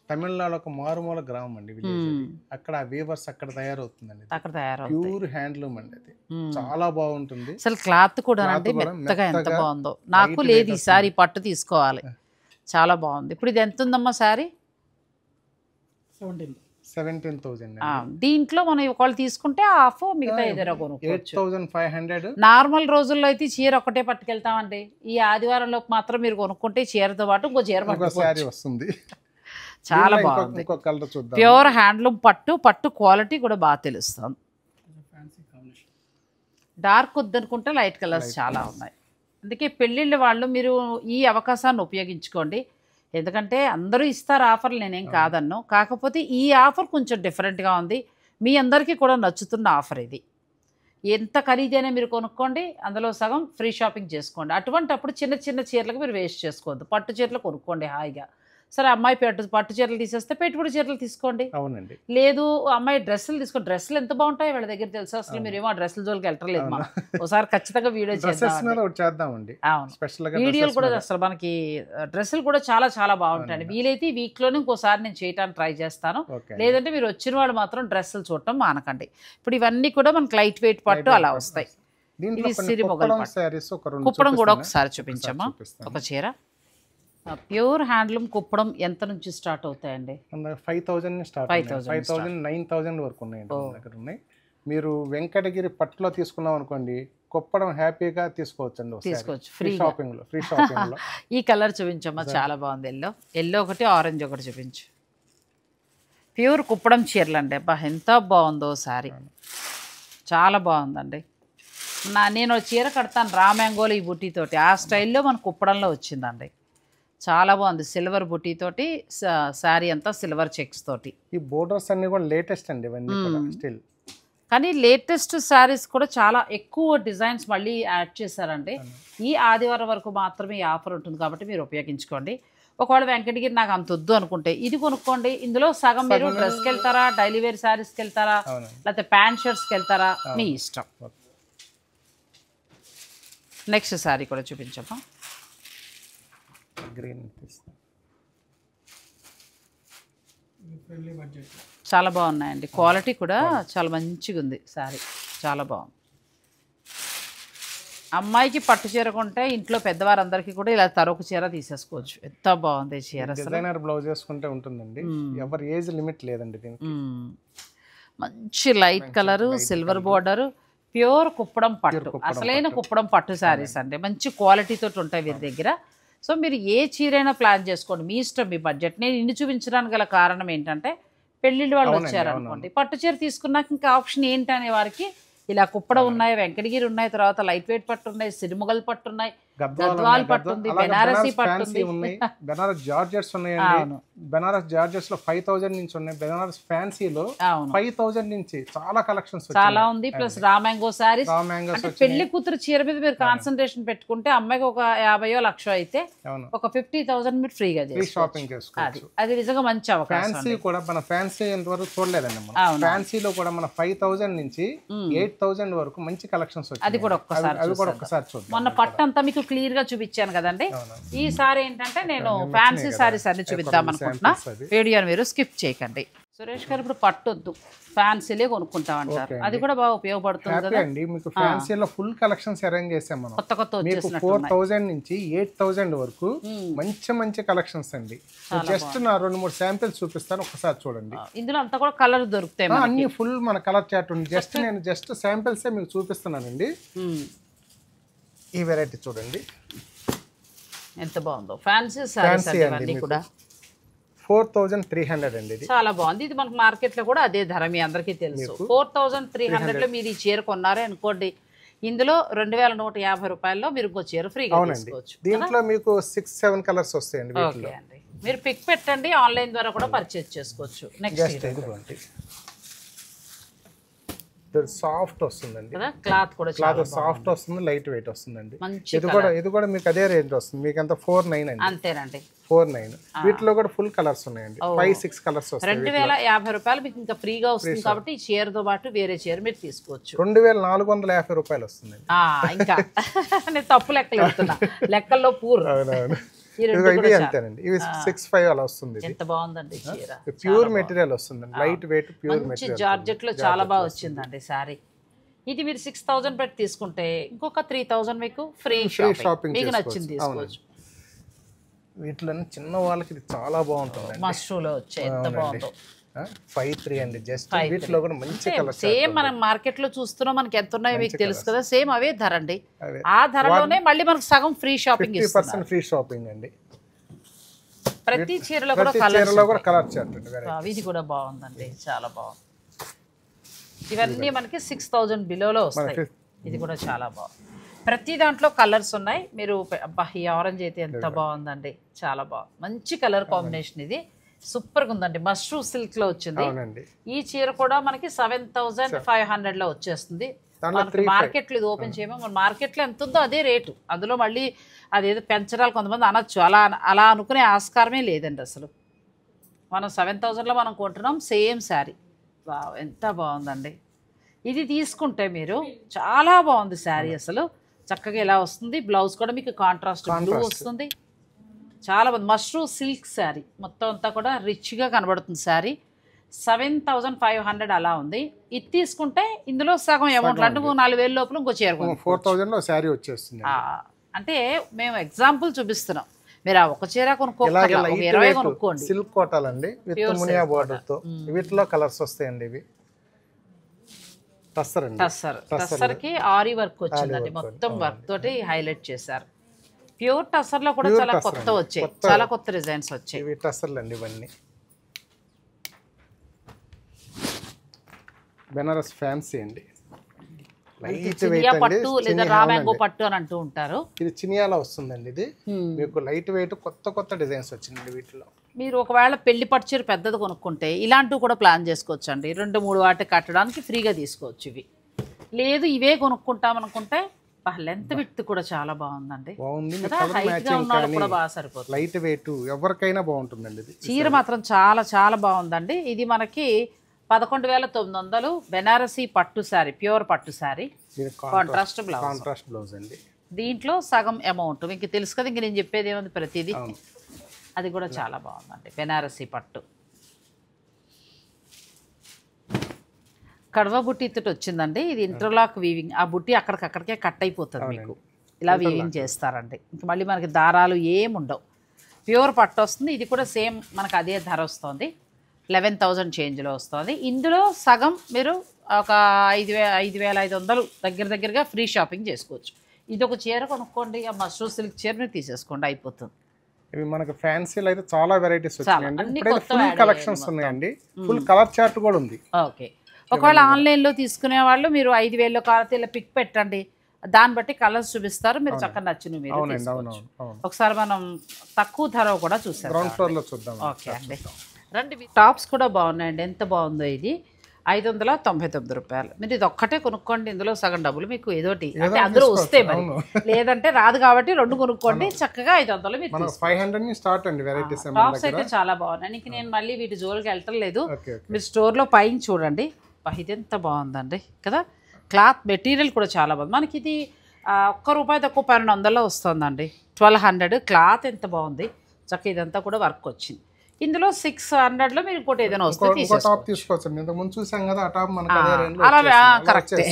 తమిళనాడు ఒక మారుమూల గ్రామం అండి, విలేజ్. అక్కడ వీవర్స్ అక్కడ తయారవుతుందండి, అక్కడ ప్యూర్ హ్యాండ్లూమ్ అండి. అది చాలా బాగుంటుంది. అసలు క్లాత్ కూడా అండి మెత్తగా ఎంత బాగుందో. నాకు లేదు ఈసారి పట్టు తీసుకోవాలి, చాలా బాగుంది. ఇప్పుడు ఇది ఎంత ఉందమ్మా సారీ? 17,000. దీంట్లో మనం ఒకళ్ళు తీసుకుంటే హాఫ్, మిగతా ఏదైనా కొనుక్కోవచ్చు. 8,500. నార్మల్ రోజుల్లో అయితే చీర ఒకటే పట్టుకెళ్తామండి. ఈ ఆదివారంలో మాత్రం మీరు కొనుక్కుంటే చీరతో పాటు ఇంకో చీర వస్తుంది. చాలా బాగుంది. ప్యూర్ హ్యాండ్లూమ్ పట్టు క్వాలిటీ కూడా బాగా తెలుస్తుంది. డార్క్ వద్దనుకుంటే లైట్ కలర్స్ చాలా ఉన్నాయి. అందుకే పెళ్ళిళ్ళ వాళ్ళు మీరు ఈ అవకాశాన్ని ఉపయోగించుకోండి. ఎందుకంటే అందరూ ఇస్తారు ఆఫర్లు, నేనేం కాదన్ను. కాకపోతే ఈ ఆఫర్ కొంచెం డిఫరెంట్గా ఉంది, మీ అందరికీ కూడా నచ్చుతున్న ఆఫర్ ఇది. ఎంత ఖరీదైనా మీరు కొనుక్కోండి, అందులో సగం ఫ్రీ షాపింగ్ చేసుకోండి. అటువంటప్పుడు చిన్న చిన్న చీరలకు మీరు వేస్ట్ చేసుకోవద్దు, పట్టు చీరలు కొనుక్కోండి హాయిగా. సరే అమ్మాయి పట్టు చీరలు తీసేస్తే పెట్టుబడి చీరలు తీసుకోండి. అవునండి. లేదు అమ్మాయి డ్రెస్సులు తీసుకోండి, డ్రెస్సులు ఎంత బాగుంటాయి వాళ్ళ దగ్గర తెలుసు. అసలు మీరేమో ఆ డ్రెస్సుల జోలికి వెళ్ళలేదు. మనం ఒకసారి ఖచ్చితంగా వీడియో చేద్దామండి. అవును, వీడియోలు కూడా అసలు మనకి డ్రెస్సులు కూడా చాలా చాలా బాగుంటాయండి. వీలైతే వీక్లోనే ఇంకోసారి నేను చేయడానికి ట్రై చేస్తాను. లేదంటే మీరు వచ్చిన వాళ్ళు మాత్రం డ్రెస్సులు చూడటం మానకండి. ఇప్పుడు ఇవన్నీ కూడా మనకి లైట్ వెయిట్ పట్టు అలా వస్తాయి. ఇది సిరిమొగల్ పట్టు. కుప్పడం కూడా ఒకసారి చూపించమ్మా. ఒక చీర ప్యూర్ హ్యాండ్లూమ్ కుప్పడం ఎంత నుంచి స్టార్ట్ అవుతాయండి? 5,000 9,000 వరకు ఉన్నాయండి దగ్గర ఉన్నాయి. మీరు వెంకటగిరి పట్టులో తీసుకున్నాం అనుకోండి, కుప్పడం హ్యాపీగా తీసుకోవచ్చు. ఫ్రీ షాపింగ్ లో ఈ కలర్ చూపించమ్మా, చాలా బాగుంది. ఎల్లో ఒకటి, ఆరెంజ్ ఒకటి చూపించు. ప్యూర్ కుప్పడం చీరలు అండి. అబ్బా ఎంత బాగుందో సారీ, చాలా బాగుందండి. నేను చీర కడతాను రామ్యాంగోలో ఈ బుట్టితోటి, ఆ స్టైల్లో మన కుప్పడంలో వచ్చిందండి. చాలా బాగుంది. సిల్వర్ బుటీ తోటి శారీ అంతా సిల్వర్ చెక్స్ తోటి. ఈ బోర్డర్స్ అన్ని కూడా లేటెస్ట్ అండి ఇవన్నీ కూడా స్టిల్. కానీ లేటెస్ట్ శారీస్ కూడా చాలా ఎక్కువ డిజైన్స్ మళ్ళీ యాడ్ చేశారండి. ఈ ఆదివారం వరకు మాత్రమే ఈ ఆఫర్ ఉంటుంది కాబట్టి మీరు ఉపయోగించుకోండి. ఒకవేళ వెంకటగిరి నాకు అంత వద్దు అనుకుంటే ఇది కొనుక్కోండి. ఇందులో సగం మీరు డ్రెస్కి వెళ్తారా, డైలీ వేర్ శారీస్కి వెళ్తారా, లేకపోతే ప్యాంట్ షర్ట్స్కి వెళ్తారా, మీ ఇష్టం. నెక్స్ట్ శారీ కూడా చూపించమ్మా. చాలా బాగున్నాయండి, క్వాలిటీ కూడా చాలా మంచిగా ఉంది. శారీ చాలా బాగుంది. అమ్మాయికి పట్టు చీర కొంటే ఇంట్లో పెద్దవారందరికీ కూడా ఇలా తరొక చీర తీసేసుకోవచ్చు. ఎంత బాగుంది చీర. డిజైనర్ బ్లౌజ్ వేసుకుంటే ఉంటుందండి, ఎవరి ఏజ్ లిమిట్ లేదండి దీనికి. మంచి light colour, silver border, pure Kuppadam పట్టు, అసలైన కుప్పడం పట్టు శారీస్ అండి. మంచి క్వాలిటీతో ఉంటాయి వీరి దగ్గర. సో మీరు ఏ చీరైనా ప్లాన్ చేసుకోండి, మీ ఇష్టం, మీ బడ్జెట్. నేను ఇన్ని చూపించడానికి గల కారణం ఏంటంటే పెళ్ళిళ్ళు వాళ్ళు వచ్చారనుకోండి, పట్టు చీర తీసుకున్నాక ఇంకా ఆప్షన్ ఏంటి అనే వారికి ఇలా కుప్పడం ఉన్నాయి, వెంకటగిరి ఉన్నాయి, తర్వాత లైట్ వెయిట్ పట్టు ఉన్నాయి, సిరిమొగల్ పట్టు ఉన్నాయి, గద్వాల్ పట్టు ఉంది, బెనారసీ పట్టు ఉంది, ఉన్నాయి, బెనారస్ జార్జెట్స్ ఉన్నాయండి. బెనారస్ జార్జెట్స్ లో 5000 నుంచి ఉన్నాయి, బెనారస్ ఫ్యాన్సీలో 5000 నుంచి చాలా కలెక్షన్స్ చాలా ఉంది. ప్లస్ రామాంగో సారీస్, పెళ్లి కూతురు చీర మీద మీరు కాన్సన్ట్రేషన్ పెట్టుకుంటే అమ్మాయికి ఒక 50 లక్ష అయితే ఒక 50,000 మీరు ఫ్రీగా షాపింగ్ చేసుకోవచ్చు. అది నిజంగా మంచి అవకాశం. ఫ్యాన్సీ కూడా మన ఫ్యాన్సీ ఎంతవరకు చూడలేదండి మనం. ఫ్యాన్సీలో కూడా మన 5000 నుంచి 8000 వరకు మంచి కలెక్షన్స్ వచ్చాయి. అది కూడా ఒక్కసారి చూద్దాం. మొన్న పట్టు అంతా మీకు క్లియర్ గా చూపించాను కదండి. ఈసారి ఏంటంటే నేను ఫ్యాన్సీ సారీస్ అన్ని చూపిద్దాం అనుకుంటున్నా. వీడియోని మీరు స్కిప్ చేయకండి. సురేష్ గారు ఇప్పుడు పట్టొద్దు, ఫ్యాన్సీలే కొనుక్కుంటాం అంటారు, అది కూడా బాగా ఉపయోగపడుతుంది కదా అండి. మీకు ఫ్యాన్సీలో ఫుల్ కలెక్షన్స్ అరేంజ్ చేసాం మనం. కొత్త మీకు 4000 నుంచి 8000 వరకు మంచి కలెక్షన్స్ అండి. జస్ట్ నా 2-3 శాంపిల్స్ చూపిస్తాను, ఒకసారి చూడండి. ఇందులో అంతా కూడా కలర్ దొరుకుతాయి, అన్ని ఫుల్ మన కలర్ చార్ట్ ఉంది. జస్ట్ శాంపిల్స్ మీకు చూపిస్తున్నానండి. ఈ వెరైటీ చూడండి ఎంత బాగుందో. ఫ్యాన్సీ సారీస్ అన్ని కూడా 4300 అండి. ఇది చాలా బాగుంది. ఇది మనకు మార్కెట్ లో కూడా అదే ధర, మీ అందరికీ తెలుసు. 4300 లో మీరు ఈ చీర కొన్నారే అనుకోండి, ఇందులో 2150 రూపాయల్లో మీరు ఇంకో చీర ఫ్రీగా తీసుకోవచ్చు. దీంట్లో మీకు 6-7 కలర్స్ వస్తాయండి. ఓకే అండి, మీరు పిక్ పెట్టండి, ఆన్లైన్ ద్వారా కూడా పర్చేజ్ చేసుకోవచ్చు. నెక్స్ట్ సాఫ్ట్ వస్తుందండి, క్లాత్ కూడా సాఫ్ట్ వస్తుంది, లైట్ వెయిట్ వస్తుందండి. ఇది కూడా మీకు అదే రేంజ్ వస్తుంది. మీకు అంత 49 అండి. అంతేనండి, 49. వీటిలో కూడా ఫుల్ కలర్స్ ఉన్నాయండి, 5-6 కలర్స్ వస్తాయి. 2050 రూపాయలు మీకు ఇంకా ఫ్రీగా వస్తుంది కాబట్టి ఈ చీరతో పాటు వేరే చీర మీరు తీసుకోవచ్చు. 2450 రూపాయలు వస్తుందండి. ఇంకా నేను తప్పు లెక్కలు వెళ్తున్నా, లెక్కల్లో పూర్. అంతేనండి, ఇవి 65 అలా వస్తుంది. ఎంత బాగుందండి చీర, ప్యూర్ మెటీరియల్ వస్తుందండి, light weight pure material. Georgette లో చాలా బాగా వచ్చిందండి సారీ. ఇది మీరు 6000 పెట్టి తీసుకుంటే ఇంకొక 3000 మీకు ఫ్రీ షాపింగ్, మీకు నచ్చింది తీసుకోవచ్చు. వీటిలో చిన్న వాళ్ళకి ఇది చాలా బాగుంటుంది. మష్రూలో వచ్చే ఎంత బాగుందో. 53 అండి. జస్ట్ వీటిలో కూడా మంచి కలర్. సేమ్ మనం మార్కెట్ లో చూస్తున్నాం, మనకి ఎంత ఉన్నాయో మీకు తెలుసు కదా, సేమ్ అవే ధర అండి. ఆ ధరలోనే మళ్ళీ మనకు సగం ఫ్రీ షాపింగ్, 50% ఫ్రీ షాపింగ్ అండి. ప్రతి చీరలో కూడా కలర్ చార్ట్. ఇది కూడా బాగుందండి, చాలా బాగుంది. ఇవన్నీ మనకి 6000 బిలోలో వస్తాయి. ఇది కూడా చాలా బాగుంది. ప్రతి దాంట్లో కలర్స్ ఉన్నాయి. మీరు ఈ ఆరెంజ్ అయితే ఎంత బాగుందండి, చాలా బాగుంది. మంచి కలర్ కాంబినేషన్, ఇది సూపర్గా ఉందండి. మష్రూ సిల్క్ లో వచ్చింది. ఈ చీర కూడా మనకి 7500 లో వచ్చేస్తుంది. మార్కెట్ లో ఇది ఓపెన్ చేయమో, మన మార్కెట్ లో ఎంత ఉందో అదే రేటు. అందులో మళ్ళీ అదేదో పెంచడాలు కొంతమంది అనొచ్చు, అలా అనుకునే ఆస్కారమే లేదండి అసలు. మనం 7000 లో మనం కొంటున్నాం సేమ్ శారీ. ఎంత బాగుందండి. ఇది తీసుకుంటే మీరు చాలా బాగుంది శారీ, అసలు చక్కగా ఇలా వస్తుంది. బ్లౌజ్ కూడా మీకు కాంట్రాస్ట్ బ్లూ వస్తుంది, చాలా బాగుంది. మష్రూ సిల్క్ శారీ మొత్తం అంతా కూడా రిచ్గా కనబడుతుంది శారీ. 7500 అలా ఉంది. ఇది తీసుకుంటే ఇందులో సగం అమౌంట్ అంటే 4000 లోపల ఇంకో చీర 4000 లో శారీ వచ్చేస్తుంది. అంటే మేము ఎగ్జాంపుల్ చూపిస్తున్నాం, మీరు ఆ ఒక చీర కొనుక్కోవాలి, 20 కొనుక్కోండి. సిల్క్ కోటాలండి విత్ మునియా బార్డర్ తో. వీటిలో కలర్స్ వస్తాయండి. ఇవి టస్సర్ కి ఆరి వర్క్ వచ్చిందండి, మొత్తం వర్క్ తోటి హైలైట్ చేశారు. ప్యూర్ టస్సర్ లో కూడా చాలా కొత్త వచ్చాయి, చాలా కొత్త డిజైన్స్ వచ్చాయి. ఇవి టస్సర్లు అండి, ఇవన్నీ బెనారస్ ఫ్యాన్సీ అండి. పట్టు లేదా రామాంగో పట్టు అని అంటూ ఉంటారు. ఇది చినియాలో వస్తుందండి. ఇది మీకు లైట్ వెయిట్ కొత్త డిజైన్స్ వచ్చిందండి. వీటిలో మీరు ఒకవేళ పెళ్లి పట్టు చీర పెద్దది కొనుక్కుంటే ఇలాంటివి కూడా ప్లాన్ చేసుకోవచ్చు అండి. 2-3 వాటి కట్టడానికి ఫ్రీగా తీసుకోవచ్చు. ఇవి లేదు ఇవే కొనుక్కుంటాం అనుకుంటే లెంత్ విడ్త్ కూడా చాలా బాగుందండి. బాగా సరిపోతుంది, లైట్ వెయిట్ ఎవరికైనా బాగుంటుందండి. చీర మాత్రం చాలా చాలా బాగుందండి. ఇది మనకి 11900 బెనారసీ పట్టు శారీ, ప్యూర్ పట్టు శారీ, కాంట్రాస్ట్ బ్లౌజ్ అండి. దీంట్లో సగం అమౌంట్ మీకు తెలుసు కదా, ఇంక నేను చెప్పేది ఏముంది ప్రతిదీ. అది కూడా చాలా బాగుందండి, బెనారసీ పట్టు. కడవ బుట్టి ఇత్తటి వచ్చిందండి. ఇది ఇంటర్లాక్ వీవింగ్, ఆ బుట్టి అక్కడికక్కడికే కట్ అయిపోతుంది మీకు. ఇలా వీవింగ్ చేస్తారండి, ఇంక మళ్ళీ మనకి దారాలు ఏముండవు. ప్యూర్ పట్టు వస్తుంది. ఇది కూడా సేమ్ మనకు అదే ధర వస్తుంది, 11000 చేంజ్లో వస్తుంది. ఇందులో సగం మీరు ఒక 5500 దగ్గరగా ఫ్రీ షాపింగ్ చేసుకోవచ్చు. ఇది ఒక చీర కొనుక్కోండి, ఆ మష్రూ సిల్క్ చీరని తీసేసుకోండి, అయిపోతుంది. ఇవి మనకి ఫ్యాన్సీలో అయితే చాలా వెరైటీస్ వచ్చాయండి. ఫుల్ కలెక్షన్స్ ఉన్నాయండి, ఫుల్ కలర్ చార్ట్ కూడా ఉంది. ఓకే, ఒకవేళ ఆన్లైన్లో తీసుకునే వాళ్ళు మీరు 5000 కావాలంటే ఇలా పిక్ పెట్టండి, దాన్ని బట్టి కలర్స్ చూపిస్తారు, మీరు చక్కగా నచ్చిన మీరు తీసుకోవచ్చు. ఒకసారి మనం తక్కువ ధర కూడా చూసాం. ఓకే అండి, రండి. టాప్స్ కూడా బాగున్నాయండి, ఎంత బాగుందో ఇది. 599 రూపాయలు. మీరు ఇది ఒక్కటే కొనుక్కోండి, ఇందులో సగం డబ్బులు మీకు ఏదోటి అంటే అందులో వస్తే మరి, లేదంటే రాదు కాబట్టి 2 కొనుక్కోండి, చక్కగా 500 మీరు టాప్స్ అయితే చాలా బాగున్నాయి. ఇంక నేను మళ్ళీ వీటి జోలికి వెళ్ళటం లేదు, మీరు స్టోర్లో పైన చూడండి. ఇది ఎంత బాగుందండి కదా, క్లాత్ మెటీరియల్ కూడా చాలా బాగుంది. మనకి ఇది ₹1 తక్కువ 1200లో వస్తుందండి, 1200. క్లాత్ ఎంత బాగుంది, చక్కగా ఇదంతా కూడా వర్క్ వచ్చింది. ఇందులో 600లో మీరు ఇంకోటి ఏదైనా వస్తే తీసుకోవచ్చు. కరెక్టే,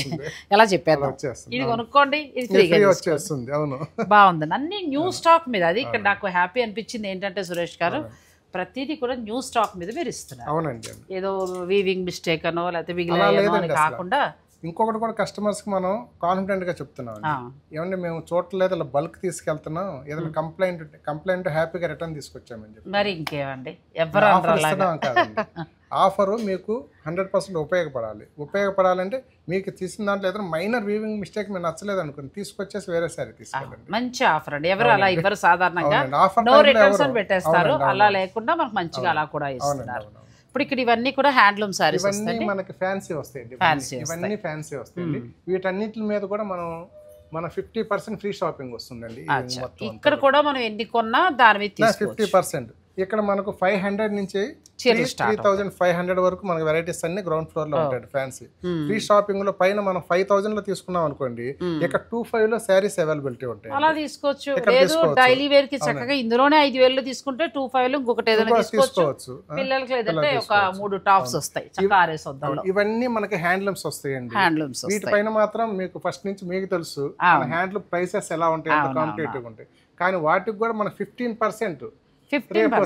ఎలా చెప్పారు, ఇది కొనుక్కోండి, ఇది ఫ్రీగా వచ్చేస్తుంది. బాగుందండి, అన్ని న్యూ స్టాక్ మీద. అది ఇక్కడ నాకు హ్యాపీ అనిపించింది ఏంటంటే సురేష్ గారు, ప్రతిదీ కూడా న్యూ స్టాక్ మీద మీరు ఇస్తున్నారు. ఏదో వీవింగ్ మిస్టేక్ అనో లేకపోతే మిగిలిన కాకుండా. ఇంకొకటి కూడా కస్టమర్స్ కి మనం కాన్ఫిడెంట్ గా చెప్తున్నాం, ఏమంటే మేము చూడలేదు అలా బల్క్ తీసుకెళ్తున్నాం, ఏదైనా కంప్లైంట్ హ్యాపీగా రిటర్న్ తీసుకొచ్చామని చెప్పి. మరి ఇంకేమండి, ఎవరు ఆఫరు మీకు 100% ఉపయోగపడాలంటే మీకు తీసిన దాంట్లో ఏదైనా మైనర్ వీవింగ్ మిస్టేక్ మీకు నచ్చలేదు అనుకోండి, తీసుకొచ్చేసి వేరే సారీ తీసుకెళ్ళండి. మంచి ఆఫర్ అండి, ఎవరు అలా ఇవ్వరు సాధారణంగా, నో రిటర్న్స్ అని పెట్టేస్తారు. అలా లేకుండా మనకు మంచిగా అలా కూడా ఇస్తున్నారు. ఇప్పుడు ఇక్కడ ఇవన్నీ కూడా హ్యాండ్లూమ్ సారీస్ వస్తాయి, మనకి ఫ్యాన్సీ వస్తాయండి, ఇవన్నీ ఫ్యాన్సీ వస్తాయండి. వీటన్నిటి మీద కూడా మన 50% ఫ్రీ షాపింగ్ వస్తుందండి. ఇక్కడ కూడా మనం ఎన్ని కొన్నా దాని మీద 50%. ఇక్కడ మనకు 500 నుంచి 3500 వరకు మనకు వెరైటీస్ అన్ని గ్రౌండ్ ఫ్లోర్ లో ఉంటాయి ఫ్యాన్సీ. ఫ్రీ షాపింగ్ లో పైన మనం 5000 లో తీసుకున్నాం అనుకోండి, ఇక్కడ 25 లో శారీస్ అవైలబిలిటీ ఉంటాయి, అలా తీసుకోవచ్చు. లేదు డైలీ వేర్ కి చక్కగా ఇందులోనే 5000 తీసుకుంటే 25 లో ఇంకొకటి ఏదైనా తీసుకోవచ్చు. పిల్లలకి లేదంటే ఒక 3 టాప్స్ వస్తాయి చక్కగా ఆరేసొద్దాం. ఇవన్నీ మనకి హ్యాండ్లూమ్స్ వస్తాయండి. వీటిపైన మాత్రం మీకు ఫస్ట్ నుంచి మీకు తెలుసు హ్యాండ్లూమ్ ప్రైసెస్ ఎలా ఉంటాయి, ఎంత కాంపిటేటివ్ ఉంటాయి. కానీ వాటికి కూడా మన 15%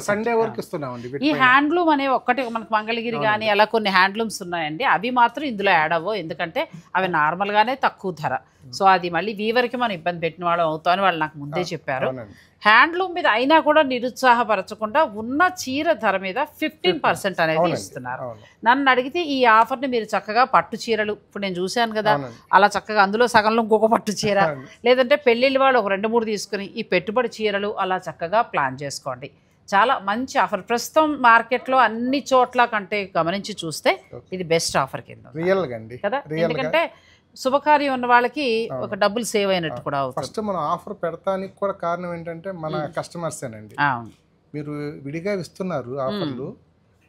సండే వరకు ఇస్తున్నామండి. ఈ హ్యాండ్లూమ్ అనే ఒక్కటి మనకు మంగళగిరి కానీ అలా కొన్ని హ్యాండ్లూమ్స్ ఉన్నాయండి, అవి మాత్రం ఇందులో యాడ్ అవ్వవు, ఎందుకంటే అవి నార్మల్గానే తక్కువ ధర. సో అది మళ్ళీ వీవర్కి మనం ఇబ్బంది పెట్టిన వాళ్ళం అవుతామని వాళ్ళు నాకు ముందే చెప్పారు. హ్యాండ్లూమ్ మీద అయినా కూడా నిరుత్సాహపరచకుండా ఉన్న చీర ధర మీద 15% అనేది ఇస్తున్నారు. నన్ను అడిగితే ఈ ఆఫర్ని మీరు చక్కగా పట్టు చీరలు, ఇప్పుడు నేను చూశాను కదా, అలా చక్కగా అందులో సగంలో ఇంకొక పట్టు చీర, లేదంటే పెళ్ళిళ్ళ వాళ్ళు ఒక 2-3 తీసుకుని ఈ పెట్టుబడి చీరలు అలా చక్కగా ప్లాన్ చేసుకోండి. చాలా మంచి ఆఫర్. ప్రస్తుతం మార్కెట్లో అన్ని చోట్ల కంటే గమనించి చూస్తే ఇది బెస్ట్ ఆఫర్ కింద కదా, ఎందుకంటే శుభకార్యం ఉన్న వాళ్ళకి ఒక డబ్బులు సేవ్ అయినట్టు కూడా అవుతుంది. ఫస్ట్ మనం ఆఫర్ పెడతానికి కూడా కారణం ఏంటంటే మన కస్టమర్సేనండి. మీరు విడిగా ఇస్తున్నారు ఆఫర్లు,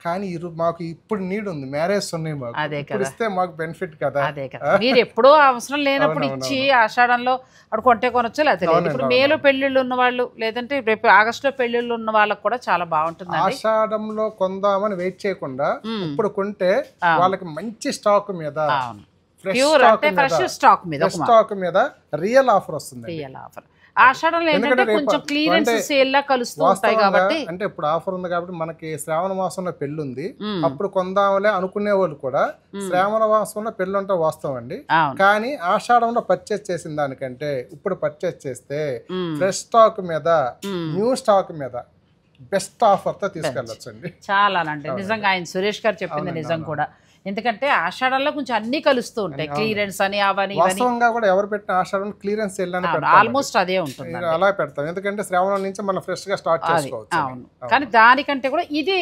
కానీ మాకు ఇప్పుడు నీడ్ ఉంది, మ్యారేజ్ ఉన్నాయి మాకు, అదే కదా ఇస్తే మాకు బెనిఫిట్ కదా. అదే కదా, మీరు ఎప్పుడో అవసరం లేనప్పుడు ఇచ్చి ఆషాఢంలో అక్కడ కొంటే కొనొచ్చు, లేకపోతే ఇప్పుడు మేలో పెళ్లిళ్ళు ఉన్న వాళ్ళు, లేదంటే రేపు ఆగస్టులో పెళ్లిళ్ళు ఉన్న వాళ్ళకి కూడా చాలా బాగుంటుంది. ఆషాఢంలో కొందామని వెయిట్ చేయకుండా ఇప్పుడు కొంటే వాళ్ళకి మంచి స్టాక్ మీద, స్టాక్ మీద రియల్ ఆఫర్ వస్తుంది. రియల్ ఆఫర్ ఆషాఢంలో ఏంటంటే కొంచెం క్లియరెన్స్ సేల్ లా కలుస్తూ ఉంటాయి కాబట్టి, అంటే ఇప్పుడు ఆఫర్ ఉంది కాబట్టి మనకి శ్రావణ మాసంలో పెళ్లి ఉంది, అప్పుడు కొందామలే అనుకునే వాళ్ళు కూడా శ్రావణ మాసంలో పెళ్లి ఉంటే వాస్తవం అండి. కానీ ఆషాఢంలో పర్చేస్ చేసిన దానికంటే ఇప్పుడు పర్చేస్ చేస్తే ఫ్రెష్ స్టాక్ మీద, న్యూ స్టాక్ మీద బెస్ట్ ఆఫర్ తో తీసుకెళ్ళొచ్చండి. చాలానండి, నిజంగా ఆయన సురేష్ గారు చెప్పింది నిజం కూడా. ఎందుకంటే ఆషాఢంలో కొంచెం అన్ని కలుస్తూ ఉంటాయి, క్లియరెన్స్ అని అవని వాస్తవంగా కూడా ఎవరు పెట్టిన ఆషాఢం క్లియరెన్స్ ఆల్మోస్ట్ అదే ఉంటుంది, అలా పెడతాం. ఎందుకంటే శ్రావణం నుంచి మనం ఫ్రెష్ గా స్టార్ట్ చేసుకోవచ్చు. కానీ దానికంటే కూడా ఇది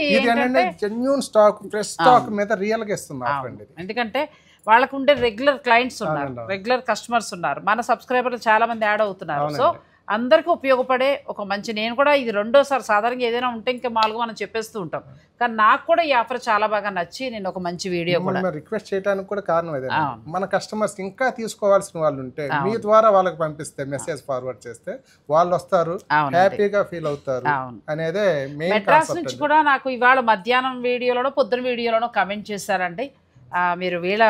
జెన్యూన్ స్టాక్, ఫ్రెష్ స్టాక్ మీద రియల్ గా ఇస్తున్నాం. ఎందుకంటే వాళ్ళకు ఉండే రెగ్యులర్ క్లయింట్స్ ఉన్నారు, రెగ్యులర్ కస్టమర్స్ ఉన్నారు, మన సబ్స్క్రైబర్లు చాలా మంది యాడ్ అవుతున్నారు. సో అందరికీ ఉపయోగపడే ఒక మంచి, నేను కూడా ఇది రెండోసారి, సాధారణంగా ఏదైనా ఉంటే ఇంకా మామూలుగా మనం చెప్పేస్తూ ఉంటాం, కానీ నాకు కూడా ఈ ఆఫర్ చాలా బాగా నచ్చి నేను ఒక మంచి వీడియో కూడా రిక్వెస్ట్ చేయడానికి కూడా కారణం ఇదే. మన కస్టమర్స్ ఇంకా తీసుకోవాల్సిన వాళ్ళు ఉంటే మీ ద్వారా వాళ్ళకి పంపిస్తే, మెసేజ్ ఫార్వర్డ్ చేస్తే వాళ్ళు వస్తారు, హ్యాపీగా ఫీల్ అవుతారు అనేదే మెయిన్. మెడ్రాస్ నుంచి కూడా నాకు ఇవాళ మధ్యాహ్నం వీడియోలోనో పొద్దున వీడియోలోనో కమెంట్ చేశారండి, మీరు వీళ్ళ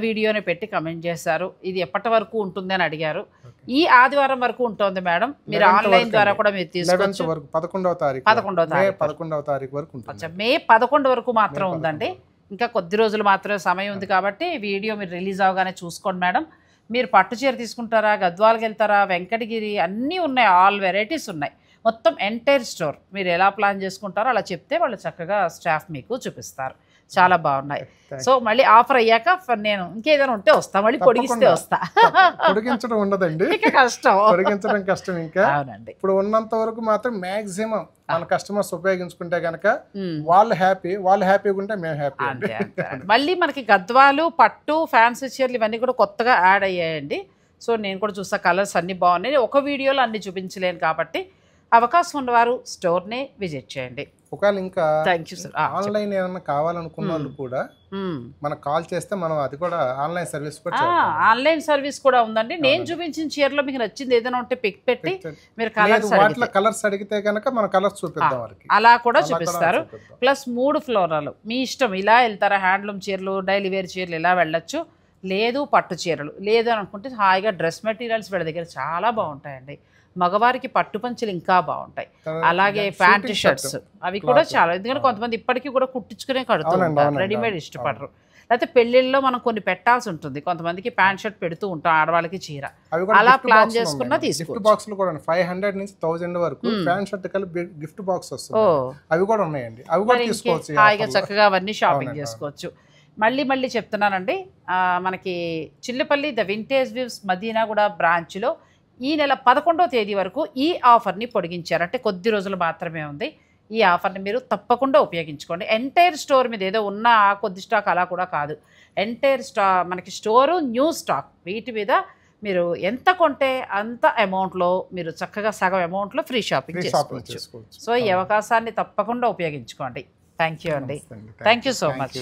వీడియోని పెట్టి కమెంట్ చేశారు, ఇది ఎప్పటి వరకు ఉంటుంది అని అడిగారు. ఈ ఆదివారం వరకు ఉంటుంది మేడం, మీరు ఆన్లైన్ ద్వారా కూడా మీరు తీసుకోవచ్చు. 11వ తారీఖు వరకు ఉంటుంది. మే 11 వరకు మాత్రం ఉందండి, ఇంకా కొద్ది రోజులు మాత్రమే సమయం ఉంది కాబట్టి వీడియో మీరు రిలీజ్ అవగానే చూసుకోండి మేడం. మీరు పట్టు చీర తీసుకుంటారా, గద్వాలకి వెళ్తారా, వెంకటగిరి అన్నీ ఉన్నాయి, ఆల్ వెరైటీస్ ఉన్నాయి, మొత్తం ఎంటైర్ స్టోర్ మీరు ఎలా ప్లాన్ చేసుకుంటారో అలా చెప్తే వాళ్ళు చక్కగా స్టాఫ్ మీకు చూపిస్తారు. చాలా బాగున్నాయి. సో మళ్ళీ ఆఫర్ అయ్యాక నేను ఇంకేదైనా ఉంటే వస్తా, మళ్ళీ పొడిగిస్తే వస్తా. పొడిగించడం ఉండదండి, కష్టం, పొడిగించడం కష్టం. ఇంకా అవునండి, ఇప్పుడు ఉన్నంత వరకు మాత్రం మాక్సిమం మన కస్టమర్స్ ఉపయోగించుకుంటే గనక వాళ్ళు హ్యాపీగా ఉంటే మేము హ్యాపీ. మళ్ళీ మనకి గద్వాలు, పట్టు, ఫ్యాన్సీ చీరలు ఇవన్నీ కూడా కొత్తగా యాడ్ అయ్యాయండి. సో నేను కూడా చూసా, కలర్స్ అన్ని బాగున్నాయి. ఒక వీడియోలో అన్ని చూపించలేను కాబట్టి అవకాశం ఉన్నవారు స్టోర్ని విజిట్ చేయండి. ఒకవేళ ఇంకా థ్యాంక్ యూ సార్. ఆన్లైన్ ఏమన్నా కావాలనుకున్న వాళ్ళు కూడా మనకు కాల్ చేస్తే మనం అది కూడా ఆన్లైన్ సర్వీస్ కూడా ఆన్లైన్ సర్వీస్ కూడా ఉందండి. నేను చూపించిన చీరలో మీకు నచ్చింది ఏదైనా ఉంటే పిక్ పెట్టి మీరు కలర్స్ అడిగితే కనుక మన కలర్స్ చూపిద్దాం వారికి, అలా కూడా చూపిస్తారు. ప్లస్ 3 ఫ్లోరాలు మీ ఇష్టం, ఇలా వెళ్తారా హ్యాండ్లూమ్ చీరలు, డైలీ వేర్ చీరలు ఇలా వెళ్ళొచ్చు, లేదు పట్టు చీరలు లేదు అని అనుకుంటే హాయిగా డ్రెస్ మెటీరియల్స్ వీళ్ళ దగ్గర చాలా బాగుంటాయండి. మగవారికి పట్టు పంచలు ఇంకా బాగుంటాయి, అలాగే ప్యాంట్ షర్ట్స్ అవి కూడా చాలా. ఎందుకంటే కొంతమంది ఇప్పటికీ కూడా కుట్టించుకునే కడుతుంటారు, రెడీమేడ్ ఇష్టపడరు. లేకపోతే పెళ్లిళ్ళలో మనం కొన్ని పెట్టాల్సి ఉంటుంది, కొంతమందికి ప్యాంట్ షర్ట్ పెడుతూ ఉంటాం, ఆడవాళ్ళకి చీర, అలా ప్లాన్ చేసుకున్నా తీసుకోవచ్చు. బాక్స్ కూడా 500 నుంచి 1000 వరకు ప్యాంట్ షర్ట్ కలిపి గిఫ్ట్ బాక్స్ వస్తుంది, అవి కూడా ఉన్నాయండి, అవి కూడా తీసుకోవచ్చు. హాయిగా చక్కగా అవన్నీ షాపింగ్ చేసుకోవచ్చు. మళ్ళీ చెప్తున్నానండి, మనకి Chillapalli the vintage views Madinaguda బ్రాంచ్లో ఈ నెల 11వ తేదీ వరకు ఈ ఆఫర్ని పొడిగించారు. అంటే కొద్ది రోజులు మాత్రమే ఉంది. ఈ ఆఫర్ని మీరు తప్పకుండా ఉపయోగించుకోండి. ఎంటైర్ స్టోర్ మీద ఏదో ఉన్న కొద్ది స్టాక్ అలా కూడా కాదు, ఎంటైర్ మనకి స్టోరు, న్యూ స్టాక్, వీటి మీద మీరు ఎంత కొంటే అంత అమౌంట్లో మీరు చక్కగా సగం అమౌంట్లో ఫ్రీ షాపింగ్ చేసుకోవచ్చు. సో ఈ అవకాశాన్ని తప్పకుండా ఉపయోగించుకోండి. థ్యాంక్ యూ అండి, థ్యాంక్ యూ సో మచ్.